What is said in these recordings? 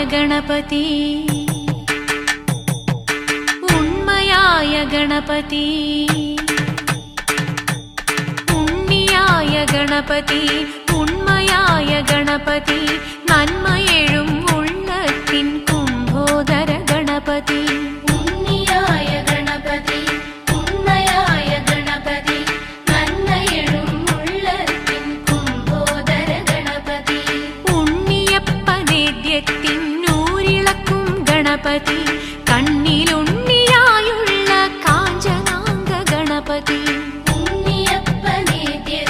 गणपति उन्मयाय गणपति उण्णियाय गणपति उन्मयाय गणपति नन्मयेഴും ഉള്ളത്തിൻ കുംഭോദര ഗണപതി ഉണ്ണിയായ ഗണപതി ഉണ്മയായ ഗണപതി നന്മയെഴും ഉള്ളത്തിൻ കുംഭോദര ഗണപതി ഉണ്ണിയപ്പനേദ്യത്തിൻ ഗണപതി കണ്ണിലുണ്ണിയായുള്ള കാഞ്ചനാംഗ ഗണപതി ഉണ്ണിയപ്പനേദ്യത്തിൻ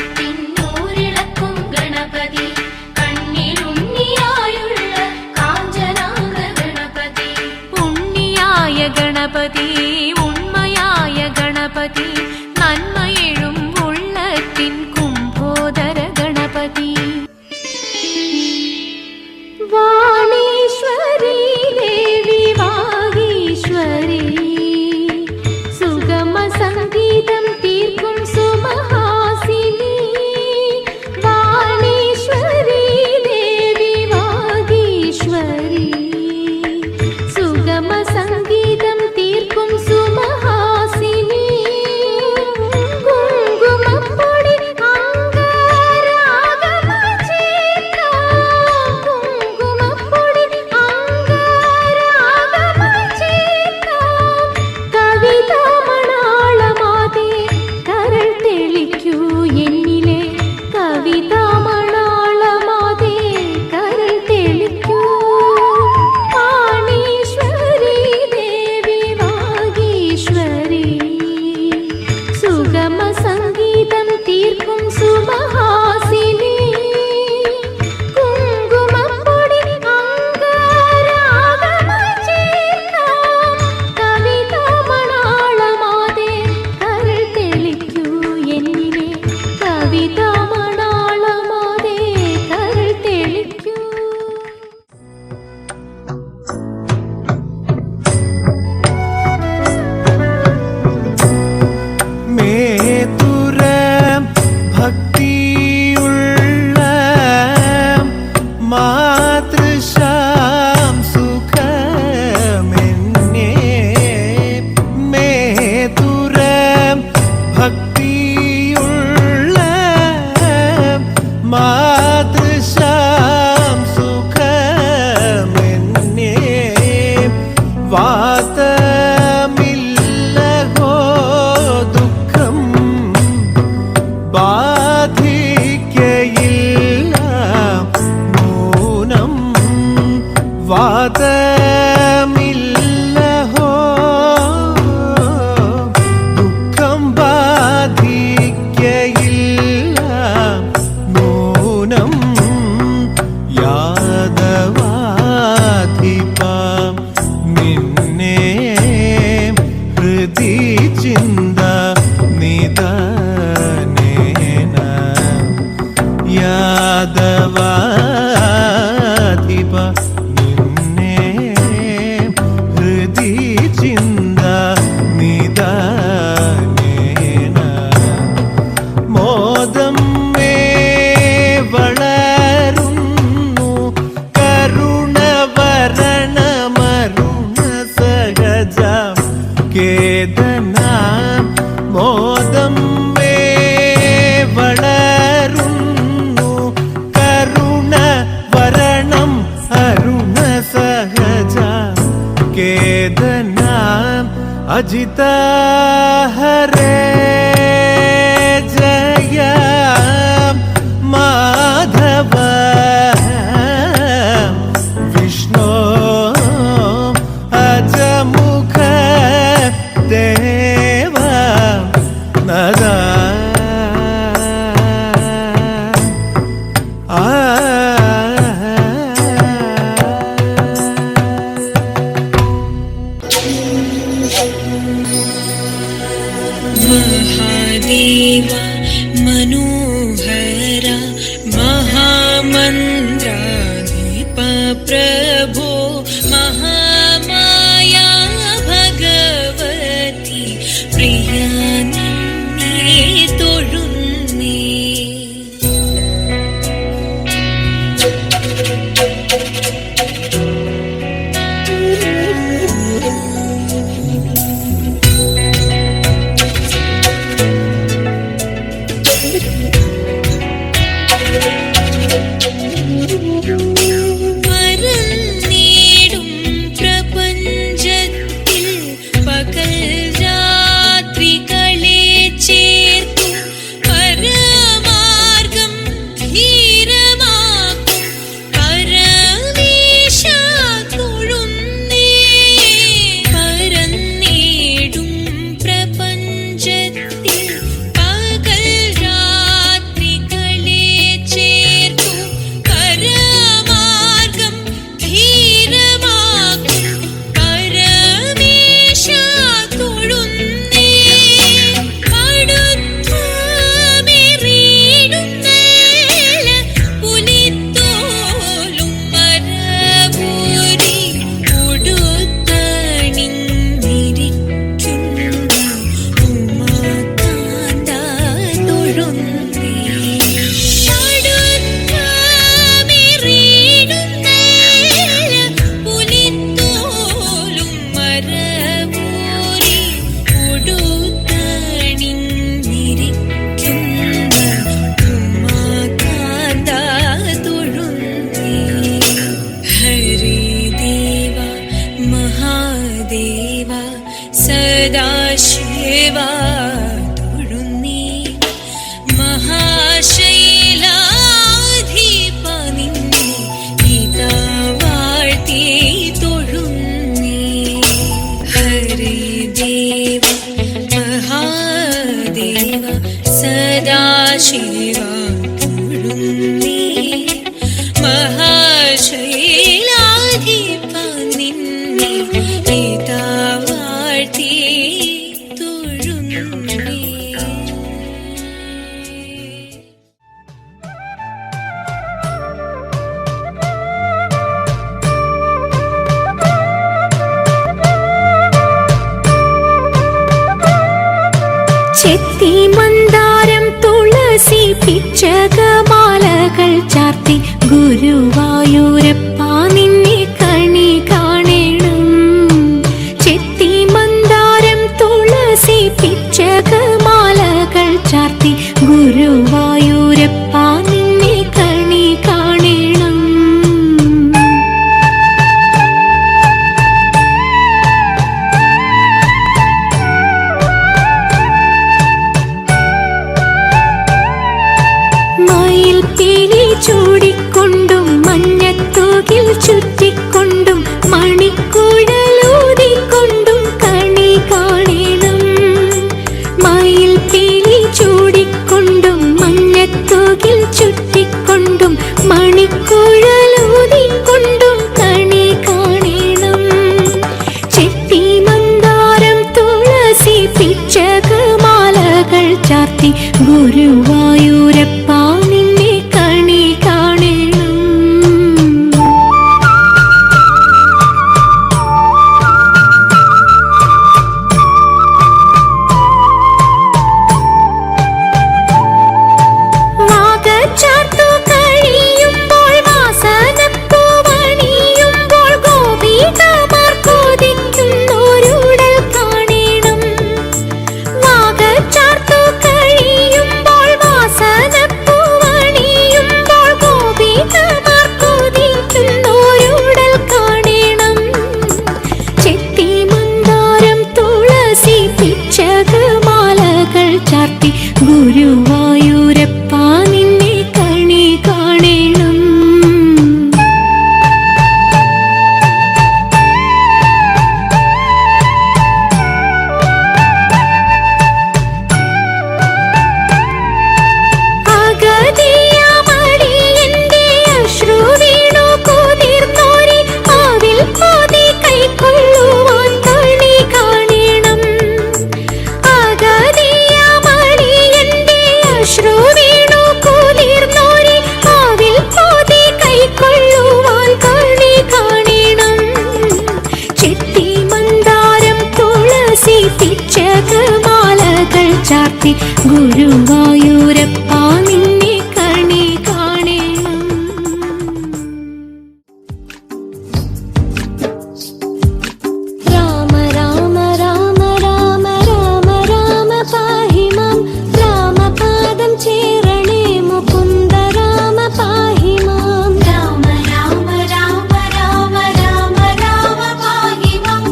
നൂറിളക്കും ഗണപതി കണ്ണിലുണ്ണിയായുള്ള കാഞ്ചനാംഗ ഗണപതി ഉണ്ണിയായ ഗണപതി ഉണ്മയായ ഗണപതി നന്മയെഴും ഉള്ളത്തിൻ കുംഭോദര ഗണപതി വാണീശ്വരി സംഗീതം തീർക്കും സുമഹാസിനി വാണീശ്വരി ദേവി വാഗീശ്വരി സുഗമ സംഗീതം തീർക്കും സുമഹാസിനി കുങ്കുമപ്പൊടി അംഗരാഗമ ചേർക്കാം കുങ്കുമപ്പൊടി അംഗരാഗമ ചേർക്കാം കവിത എന്നിലെ കവിതാമണാളമാതേ കരൾ തെളിക്കൂ വാണീശ്വരി ദേവി വാഗീശ്വരി സുഗമ സംഗീതം തീർക്കും സുമഹാസിനി കുങ്കുമപ്പൊടി അംഗരാഗമ ചേർക്കാം കവിതാമണാളമാതേ കരൾ തെളിക്കൂ എന്നിലെ കവിതാമണാളമാതേ കരൾ തെളിക്കൂ മേതുര ഭക്തിയുള്ള മാതൃശാം സുഖമെന്നെ മേതുര ഭക്തിയുള്ള മാതൃശാം സുഖമെന്നെ വാതമില്ലഹോ ദുഃഖം ബാധിക്കയില്ല നൂനം വാതമില്ലഹോ ദുഃഖം ബാധിക്കയില്ല നൂനം യാദവാധിപം നിന്നെ ഹൃദി ചിന്ത നിദാനേന യാദവാധിപ നിന്നെ अजित हरे जय माधव विष्णु अजमुख देव नदा महादेवा मनोहरा महामन्त्राधिप प्रभो महामाया भगवती प्रिया निन्ने तोळुन्ने सदाशिवा तोळुन्ने महाशैलाधिप निन्ने गीता वार्ते तोळुन्ने हरे देव महादेव सदाशिवा तोळुन्ने महाशैलाधिप निन्ने गीता ചെത്തി മന്ദാരം തുളസി പിച്ചകമാലകൾ ചാർത്തി ഗുരുവായൂരപ്പ നിന്നെ കണി കാണണം. ചെത്തി മന്ദാരം തുളസി പിച്ചകമാലകൾ ചാർത്തി ഗുരുവായൂരപ്പ നിന്നെ കണി കാണണം. മയിൽ പീലി ചൂടിക്കൊണ്ടും മഞ്ഞത്തൂകിൽ ചുറ്റിക്കൊണ്ടും മണിക്കുഴലൂതിക്കൊണ്ടും കണി കാണണം. മയിൽ പീലി ചൂടിക്കൊണ്ടും മഞ്ഞത്തൂകിൽ ചുറ്റിക്കൊണ്ടും മണിക്കുഴലൂതിക്കൊണ്ടും കണി കാണണം. ചെത്തി മന്ദാരം തുളസി പിച്ചകമാലകൾ ചാർത്തി ഗുരുവായൂരപ്പ നിന്നെ കണി കാണണം. ചാർത്തി ഗുരുവായൂരപ്പ നിന്നെ കണി കാണേണം. രാമ രാമ രാമ രാമ രാമ രാമ പാഹി മാം രാമപാദം ചേരണേ മുകുന്ദ രാമ പാഹി മാം. രാമ രാമ രാമ രാമ രാമ രാമ പാഹി മാം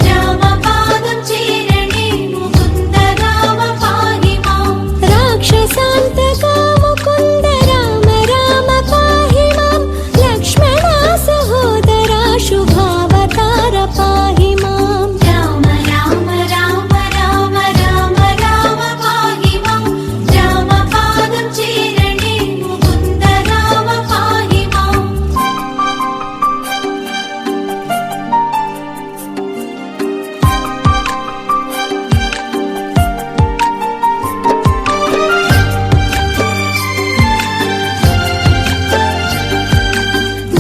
രാമപാദം ചേരണേ മുകുന്ദ രാമ പാഹി മാം. രാക്ഷസാന്തക മുകുന്ദ രാമ രാമ പാഹി മാം ലക്ഷ്മണ സഹോദര ശുഭാവതാര പാഹി മാം. രാമ രാമ രാമ രാമ രാമ രാമ പാഹി മാം രാമപാദം ചേരണേ മുകുന്ദ രാമ പാഹി മാം.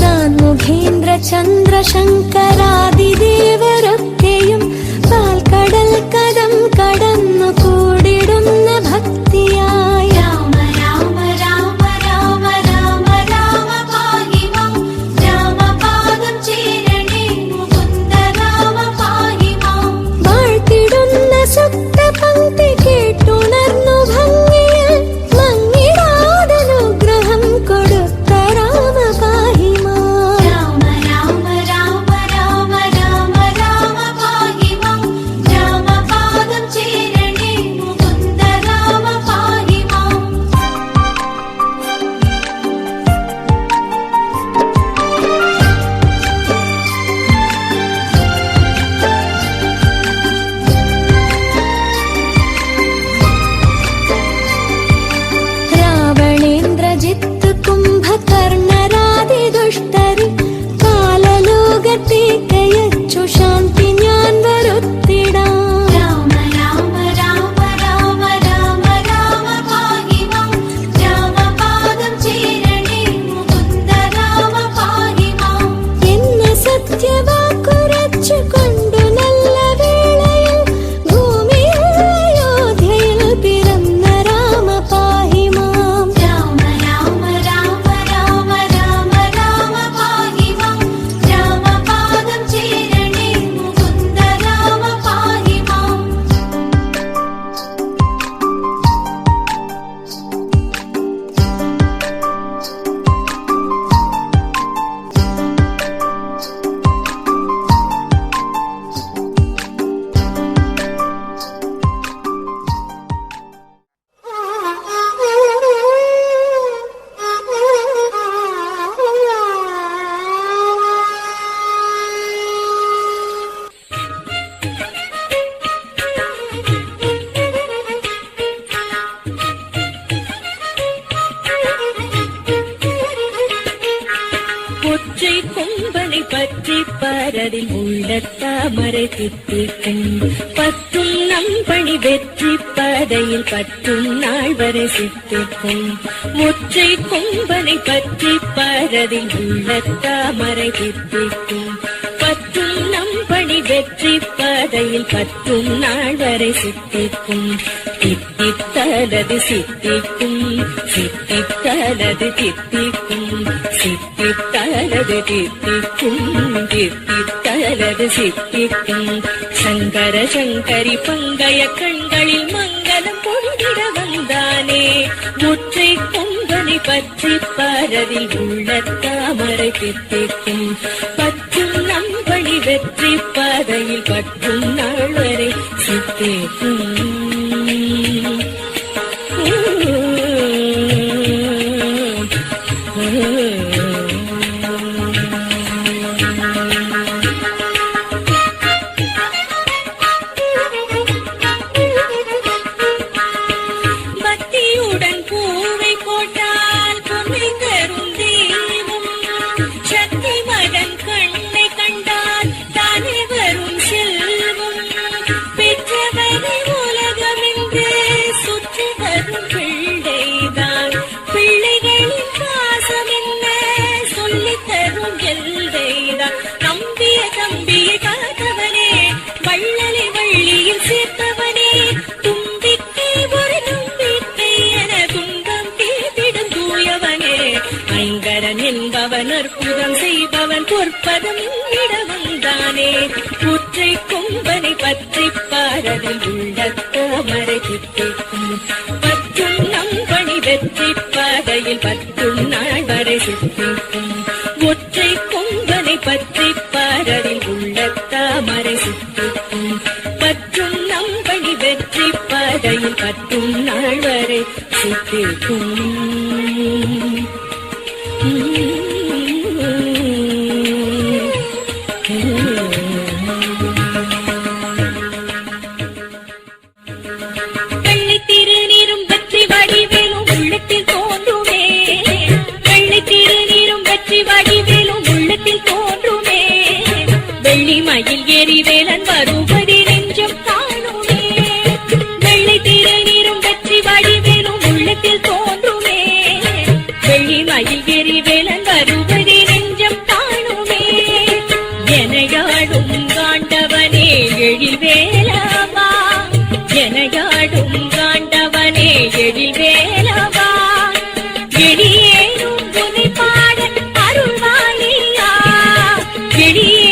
നാൻ മുഖേന്ദ്ര ചന്ദ്രശങ്കരാദിദേവരൊക്കെയും പാൽക്കടൽ കടം കടന്നു കൂടിടുന്ന ഭക്തിയായി. രാമ രാമ രാമ രാമ രാമ രാമ പാഹി മാം രാമപാദം ചേരണേ മുകുന്ദ രാമ പാഹി മാം. വാഴ്ത്തിടുന്ന സുക്തപംക്തി കേട്ടുണർന്നു ഭംഗിയിൽ മങ്ങിടാതനുഗ്രഹം കൊടുത്ത രാമ പാഹി മാം. രാമ രാമ രാമ രാമ രാമ രാമ പാഹി മാം രാമപാദം ചേരണേ മുകുന്ദ രാമ പാഹി മാം. രാവണേന്ദ്രജിത്ത് കുംഭകർണരാതി ദുഷ്ടരി കാലലോകത്തേക്കയച്ചു ശാന്തി ഞാൻ വരുത്തിടാം. രാമ രാമ രാമ രാമ രാമ രാമ പാഹി മാം രാമപാദം ചേരണേ മുകുന്ദ രാമ പാഹി മാം. എന്നെ സത്യവാക്കുരച്ചു കൊണ്ടു നല്ല വേളയിൽ ഭൂമിയിൽ അയോധ്യയിൽ പിറന്ന രാമ പാഹി മാം. രാമ രാമ രാമ രാമ രാമ രാമ പാഹി മാം രാമപാദം ചേരണേ മുകുന്ദ രാമ പാഹി മാം. ஒற்றை கொம்பனை பற்றி பரதில் உள்ள தாமரை தித்திக்கும் பத்தும் நம்பணி வெற்றி பதையில் பற்றும் நாள் வரை சித்திக்கும். ஒற்றை கொம்பனை பற்றி பரதில் உள்ள தாமரை தித்திக்கும் பற்றும் நம்பணி வெற்றி பதையில் பற்றும் நாள் வரை சித்திக்கும். தித்தித்தலது சித்திக்கும் சித்தித்தலது தித்திக்கும் சித்தித்தலது தித்திக்கும் தித்தித்தலது சித்திக்கும். சங்கர சங்கரி பங்கைய கண்களில் மங்களம் பொழுதிட வந்தானே ஒற்றை கொம்பனை பற்றி பரதில் உள்ள தாமரை தித்திக்கும் பற்றும் நம்பணி வெற்றி பாதையில் பற்றும் நாள் வரை சித்திக்கும். பக்தியுடன் பூவை போட்டால் பொம்மை தரும் தெய்வம் சக்தி மகன் கண்ணை கண்டால் தானே வரும் செல்வம் பெற்றவரை உலக பதம் இட வந்தானே ஒற்றை கொம்பனை பற்றி பாரதில் உள்ள தாமரை சுத்திக்கும் பற்றும் நம்பணி வெற்றி பாதையில் பற்றும் நாள் வரை சுத்திக்கும் ஒற்றை கொம்பனை பற்றி பாரதில் உள்ள தாமரை சுத்திக்கும் பற்றும் நம்பணி வெற்றி பாதையில் பற்றும் நாள் வரை சுத்திக்கும். வெள்ளிமயில் எரிவேலன் வருவதி நெஞ்சம் காணுமே வெள்ளை திருநீரும் வெற்றி வடிவேலும் உள்ளத்தில் தோன்றுமே வெள்ளிமயில் எரிவேலன் வருவதி நெஞ்சம் காணுமே எனையாடும் காண்டவனே எழில்வேலவா எனையாடும் காண்டவனே எழில்வேலவா எளியேனும் துணை பாட அருள்வாயியா எளியே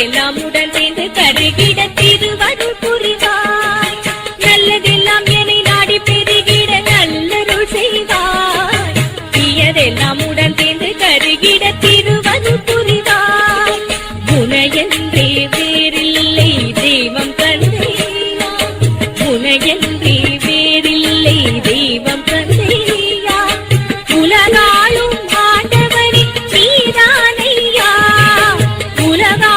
எல்லாம் உடன் சேர்ந்து கருகிட திருவருள் புரிவாய் நல்லதெல்லாம் என்னை நாடி பெருகிட நல்லருள் செய்வாய் தீயதெல்லாம் உடன் சேர்ந்து கருகிட திருவருள் புரிவாய் குணையன்றே வேறில்லை தெய்வம் தந்தையா குணையன்றே வேறில்லை தெய்வம் தந்தையா உலகாளும் ஆண்டவனே நீதானையா உலகா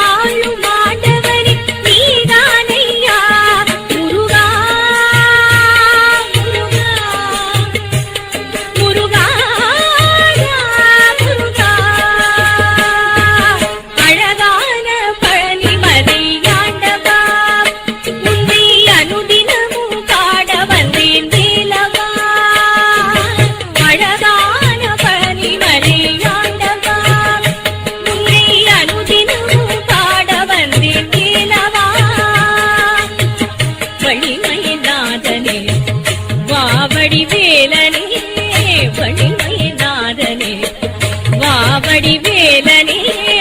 வடிவேலனே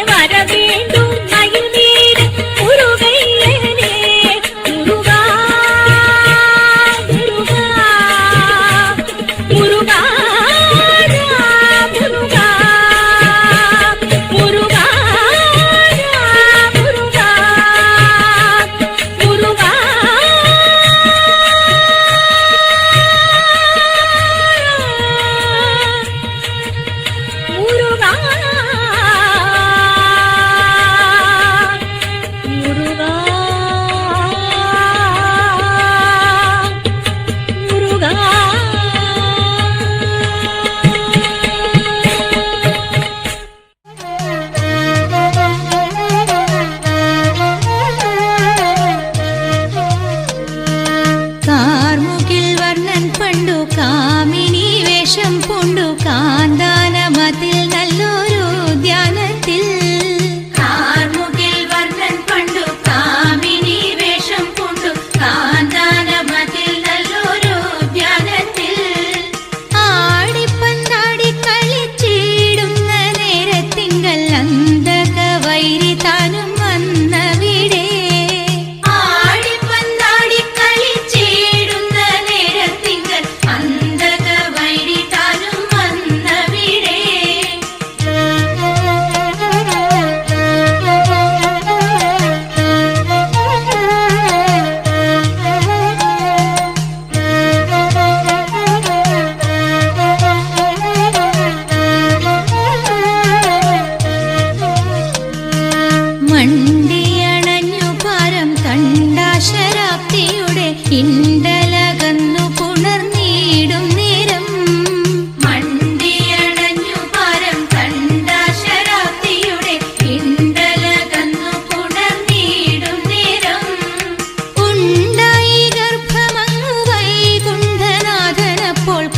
வர வேண்டும் மயில் மீது முருகையனே முருகா முருகா முருகா முருகா முருகா முருகா முருகா ആടിപ്പന്താടി കളിച്ചിടുന്ന നേരത്തിങ്കൽ അന്തക വൈരിതാനും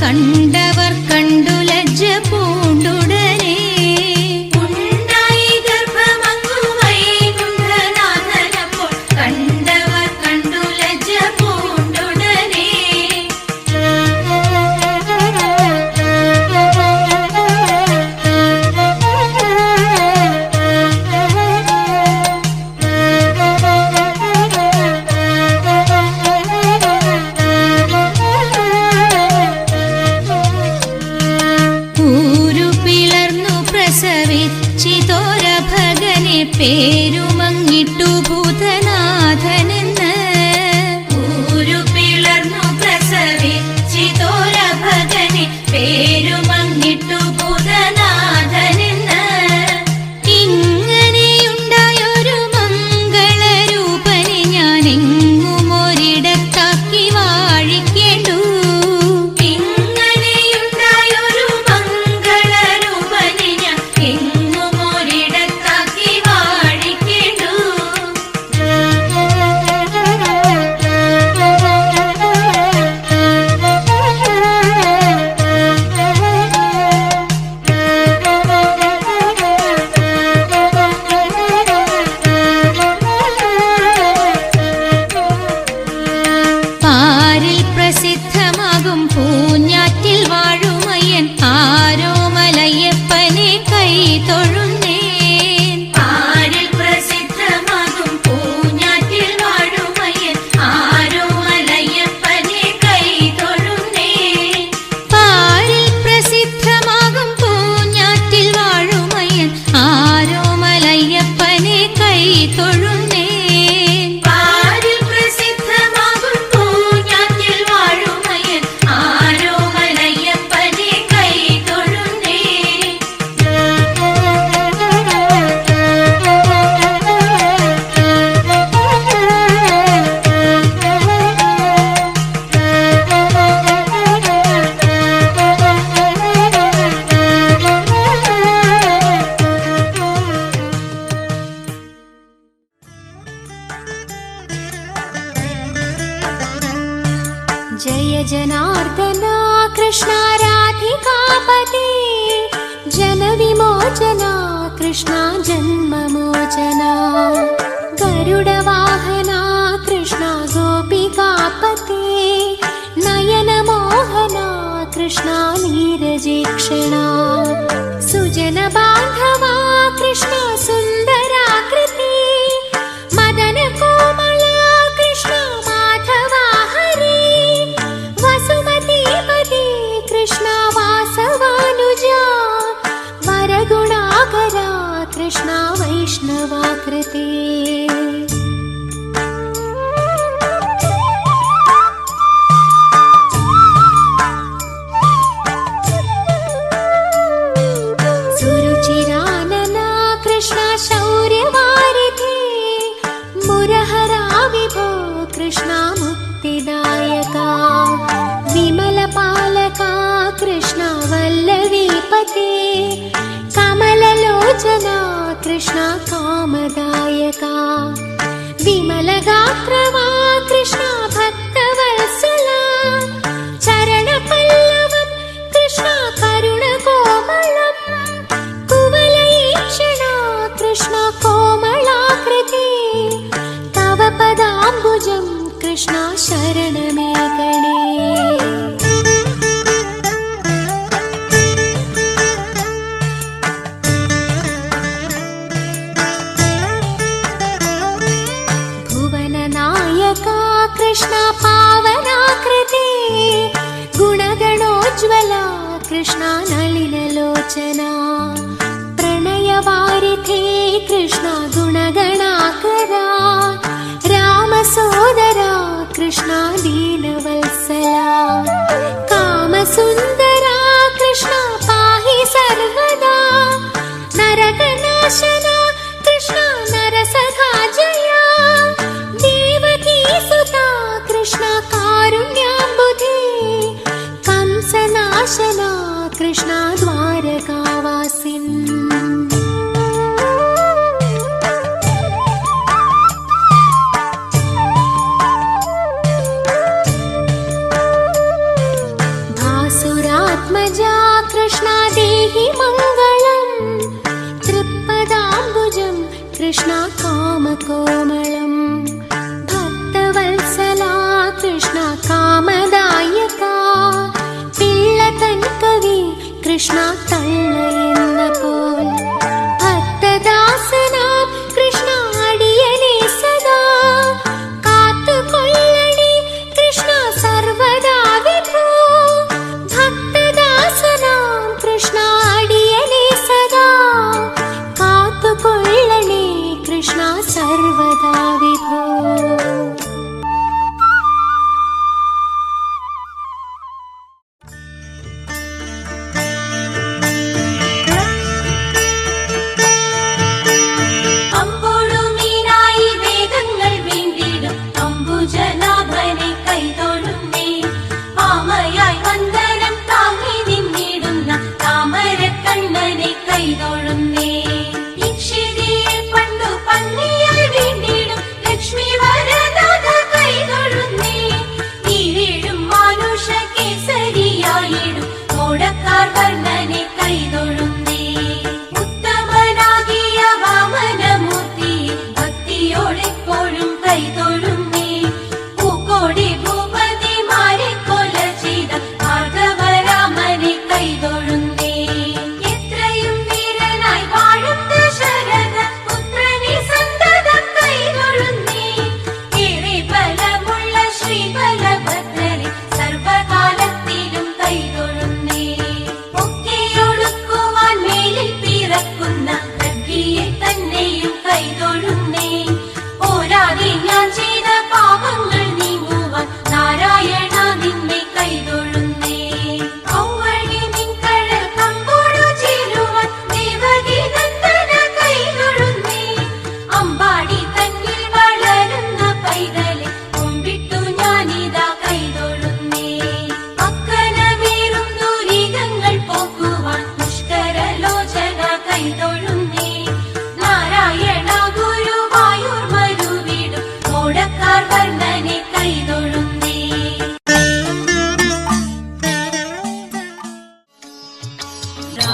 കണ്ടവർ കണ്ടു ലജ്ജ പൂണ്ടുടനെ ഉണ്ടായി ഗർഭമങ്ങു വൈകുണ്ഠനാഥനപ്പോൾ കണ്ടവർ കണ്ടു ലജ്ജ പൂണ്ടുടനെ പ്രസവിച്ചിതോരഭഗനെ പേരുമങ്ങിട്ടു ഭൂതനാഥനെന്ന് ഊരു പിളർന്നു പ്രസവിച്ചിതോരഭഗനെ പേരുമങ്ങിട്ടു ഭൂതനാഥനെന്ന് ഇങ്ങനെയുണ്ടായൊരു മംഗളരൂപനെ ഞാൻ എങ്ങും ഒരിടത്താക്കി വാഴിക്കേണ്ടു പ്രസിദ്ധമാകും പൂഞ്ഞാറ്റിൽ വാഴുമയ്യൻ ആരോമലയ്യപ്പനെ കൈ തൊഴുന്നേൻ പാരിൽ പ്രസിദ്ധമാകും പൂഞ്ഞാറ്റിൽ വാഴുമയ്യൻ ആരോമലയ്യപ്പനെ കൈ തൊഴുന്നേൻ പാരിൽ പ്രസിദ്ധമാകും പൂഞ്ഞാറ്റിൽ വാഴുമയ്യൻ ആരോമലയ്യപ്പനെ കൈ തൊഴുന്നേൻ जय जनार्दना कृष्णा राधिकापते जनविमोचना कृष्णा जन्ममोचना गरुडवाहना कृष्णा गोपिकापते नयनमोहना कृष्णा नीरजेक्षणा सुजनबान्धवा कृष्णा सुन्दराकृति मदनकोमला कृष्णा माधवा हरे वसुमतीपते कृष्णा वासवानुजा वरगुणाकरा कृष्णा वैष्णवाकृते सुरुचिरानना कृष्णा शौर्यवारिधे मुरहरा विभो कृष्णा मुक्तिदायका विमलपालका कृष्णा वल्लवीपते कमललोचना कृष्णा कामदायका विमलगात्रवा कृष्णा भक्तवत्सला चरणपल्लवं कृष्णा करुणकोमलम् कुवलयीक्षणा कृष्णा कोमलाकृते तव पदाम्बुजं कृष्णा शरणमे गणे भुवननायका कृष्णा पावनाकृते गुणगणोज्ज्वला कृष्णा नलिनलोचना प्रणयवारिधे कृष्णा गुणगणाकरा रामसोदरा कृष्णा दीनवत्सला कामसुन्दरा कृष्णा पाहि सर्वदा नरकनाशना कृष्णा नरसखा जया देवकीसुता कृष्णा कारुण्याम्बुधे कंसनाशना कृष्णा द्वारकावासिन् भासुर कृष्ण कामकोमलम् भक्तवत्सला कृष्ण कामदायका पिळ्ळतन कवि कृष्ण तळ्ळयेन्नपोल भक्तदासनाം कृष्ण अडियने सदा कात्तुकोळ्ळणे कृष्ण सर्वदा विभो भक्तदासनां कृष्ण अडियने सदा कात्तुकोळ्ळणे कृष्ण सर्वदा विभो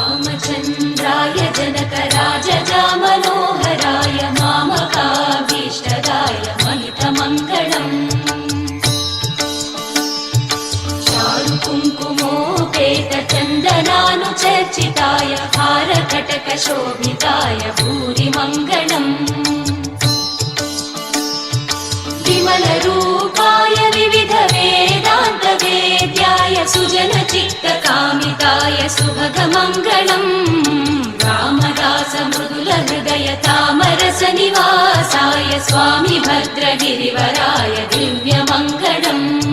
रामचन्द्राय जनकराजजा मनोहराय मामकाभीष्टदाय महितमङ्गलम् चारुकुङ्कुमोपेतचन्दनानुचर्चिताय हारकटकशोभिताय भूरिमङ्गलम् विमलरूपाय विविधवेदान्तवेद्याय सुजनचित्तकामिताय सुभगमङ्गलम् रामदास मृदुलहृदय तामरसनिवासाय स्वामि भद्रगिरिवराय दिव्यमङ्गलम्